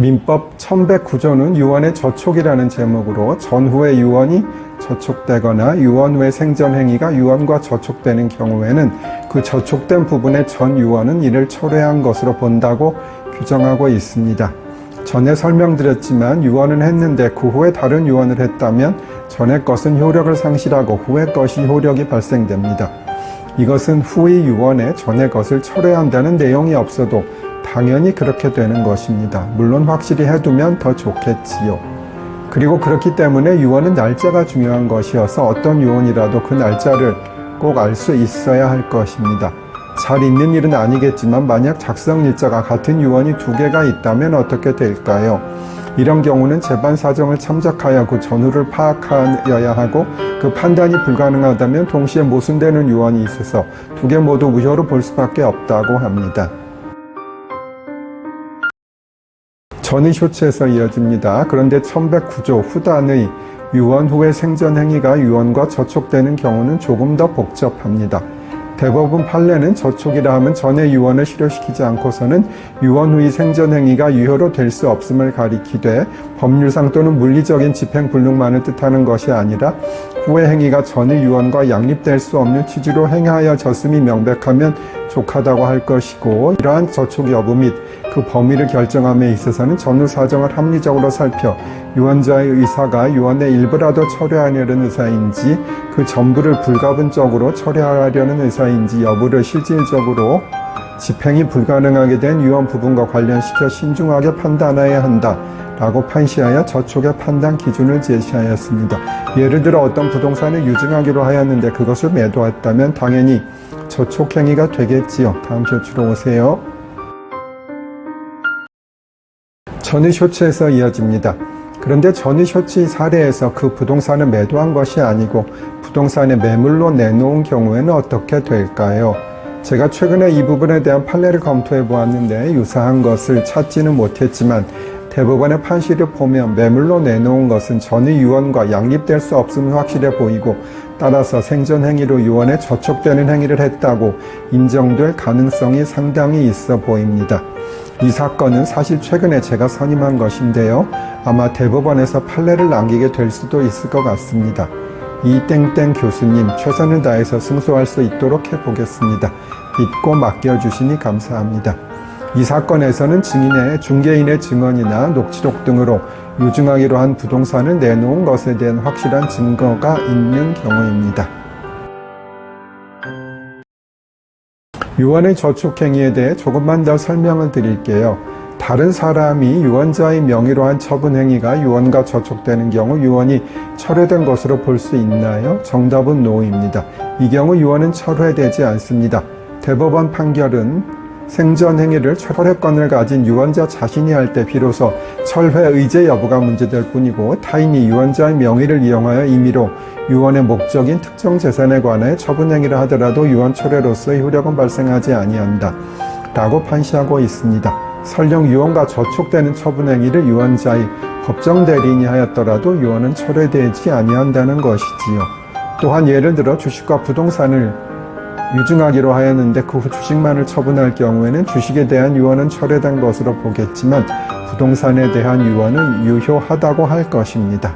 민법 1109조는 유언의 저촉이라는 제목으로 전후의 유언이 저촉되거나 유언 후의 생전행위가 유언과 저촉되는 경우에는 그 저촉된 부분의 전 유언은 이를 철회한 것으로 본다고 규정하고 있습니다. 전에 설명드렸지만 유언은 했는데 그 후에 다른 유언을 했다면 전의 것은 효력을 상실하고 후의 것이 효력이 발생됩니다. 이것은 후의 유언에 전의 것을 철회한다는 내용이 없어도 당연히 그렇게 되는 것입니다. 물론 확실히 해두면 더 좋겠지요. 그리고 그렇기 때문에 유언은 날짜가 중요한 것이어서 어떤 유언이라도 그 날짜를 꼭 알 수 있어야 할 것입니다. 잘 있는 일은 아니겠지만 만약 작성 일자가 같은 유언이 두 개가 있다면 어떻게 될까요? 이런 경우는 재반 사정을 참작하여 그 전후를 파악하여야 하고 그 판단이 불가능하다면 동시에 모순되는 유언이 있어서 두 개 모두 무효로 볼 수밖에 없다고 합니다. 전의 쇼츠에서 이어집니다. 그런데 1109조 후단의 유언 후의 생전행위가 유언과 저촉되는 경우는 조금 더 복잡합니다. 대법원 판례는 저촉이라 하면 전의 유언을 실효시키지 않고서는 유언 후의 생전행위가 유효로 될 수 없음을 가리키되 법률상 또는 물리적인 집행불능만을 뜻하는 것이 아니라 후의 행위가 전의 유언과 양립될 수 없는 취지로 행하여졌음이 명백하면 족하다고 할 것이고, 이러한 저촉 여부 및 그 범위를 결정함에 있어서는 전후 사정을 합리적으로 살펴 유언자의 의사가 유언의 일부라도 철회하려는 의사인지 그 전부를 불가분적으로 철회하려는 의사인지 여부를 실질적으로 집행이 불가능하게 된 유언 부분과 관련시켜 신중하게 판단해야 한다 라고 판시하여 저촉의 판단 기준을 제시하였습니다. 예를 들어 어떤 부동산을 유증하기로 하였는데 그것을 매도했다면 당연히 저촉행위가 되겠지요. 다음 쇼츠로 오세요. 전의 쇼츠에서 이어집니다. 그런데 전의 쇼츠 사례에서 그 부동산을 매도한 것이 아니고 부동산의 매물로 내놓은 경우에는 어떻게 될까요? 제가 최근에 이 부분에 대한 판례를 검토해 보았는데 유사한 것을 찾지는 못했지만 대법원의 판시를 보면 매물로 내놓은 것은 전의 유언과 양립될 수 없음을 확실해 보이고 따라서 생전행위로 유언에 저촉되는 행위를 했다고 인정될 가능성이 상당히 있어 보입니다. 이 사건은 사실 최근에 제가 선임한 것인데요. 아마 대법원에서 판례를 남기게 될 수도 있을 것 같습니다. 이 땡땡 교수님 최선을 다해서 승소할 수 있도록 해보겠습니다. 믿고 맡겨주시니 감사합니다. 이 사건에서는 중개인의 증언이나 녹취록 등으로 유증하기로 한 부동산을 내놓은 것에 대한 확실한 증거가 있는 경우입니다. 유언의 저촉행위에 대해 조금만 더 설명을 드릴게요. 다른 사람이 유언자의 명의로 한 처분행위가 유언과 저촉되는 경우 유언이 철회된 것으로 볼 수 있나요? 정답은 NO입니다. 이 경우 유언은 철회되지 않습니다. 대법원 판결은 생전행위를 철회권을 가진 유언자 자신이 할 때 비로소 철회 의제 여부가 문제될 뿐이고 타인이 유언자의 명의를 이용하여 임의로 유언의 목적인 특정 재산에 관해 처분행위를 하더라도 유언 철회로서의 효력은 발생하지 아니한다 라고 판시하고 있습니다. 설령 유언과 저촉되는 처분행위를 유언자의 법정 대리인이 하였더라도 유언은 철회되지 아니한다는 것이지요. 또한 예를 들어 주식과 부동산을 유증하기로 하였는데 그 후 주식만을 처분할 경우에는 주식에 대한 유언은 철회된 것으로 보겠지만 부동산에 대한 유언은 유효하다고 할 것입니다.